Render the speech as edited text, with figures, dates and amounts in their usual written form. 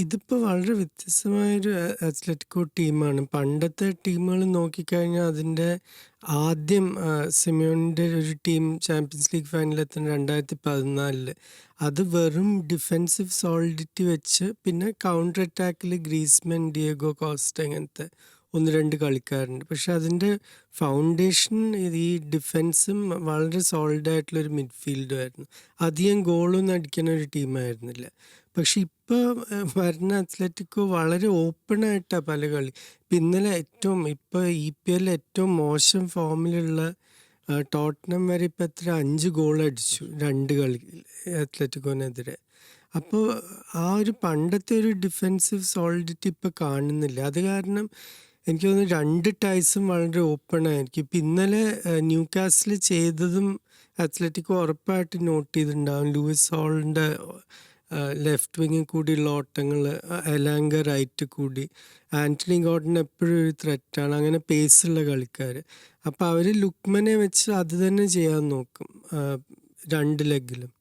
ഇതിപ്പോ വളരെ വ്യത്യസ്തമായൊരു അത്ലറ്റിക്കോ ടീമാണ്. പണ്ടത്തെ ടീമുകൾ നോക്കിക്കഴിഞ്ഞാൽ അതിൻ്റെ ആദ്യം സിമോണിൻ്റെ ഒരു ടീം ചാമ്പ്യൻസ് ലീഗ് ഫൈനലിലെത്തുന്ന 2014 അത് വെറും ഡിഫെൻസീവ് സോളിഡിറ്റി വെച്ച് പിന്നെ കൗണ്ടർ അറ്റാക്കിൽ ഗ്രീസ്മൻ, ഡിയേഗോ കോസ്റ്റ അങ്ങനത്തെ 1-2 കളിക്കാരുണ്ട്. പക്ഷെ അതിൻ്റെ ഫൗണ്ടേഷൻ ഈ ഡിഫെൻസും വളരെ സോളിഡായിട്ടുള്ളൊരു മിഡ്ഫീൽഡും ആയിരുന്നു. അധികം ഗോളൊന്നും അടിക്കുന്ന ഒരു ടീമായിരുന്നില്ല. പക്ഷെ ഇപ്പോൾ വരുന്ന അത്ലറ്റിക്കോ വളരെ ഓപ്പണായിട്ടാണ് പല കളി. ഇപ്പം ഇന്നലെ ഇപ്പോൾ EPL ഏറ്റവും മോശം ഫോമിലുള്ള ടോട്ടനം വരെ ഇപ്പം 5 ഗോൾ അടിച്ചു 2 കളി അത്ലറ്റിക്കോനെതിരെ. അപ്പോൾ ആ ഒരു പണ്ടത്തെ ഒരു ഡിഫെൻസീവ് സോളിഡിറ്റി ഇപ്പം കാണുന്നില്ല. അത് കാരണം എനിക്ക് തോന്നുന്നു 2 ടൈസും വളരെ ഓപ്പൺ ആയിരിക്കും. ഇപ്പം ഇന്നലെ ന്യൂ കാസിൽ ചെയ്തതും അത്ലറ്റിക്കോ ഉറപ്പായിട്ട് നോട്ട് ചെയ്തിട്ടുണ്ടാകും. ലൂയിസ് ഹോളിൻ്റെ ലെഫ്റ്റ് വിങ്ങിൽ കൂടിയുള്ള ഓട്ടങ്ങൾ, എലാങ്ക റൈറ്റ് കൂടി, ആൻ്റണി ഗോർഡൻ എപ്പോഴും ഒരു ത്രെറ്റാണ്. അങ്ങനെ പേസുള്ള കളിക്കാർ. അപ്പോൾ അവർ ലുക്മനെ വെച്ച് അത് തന്നെ ചെയ്യാൻ നോക്കും 2 ലെഗിലും.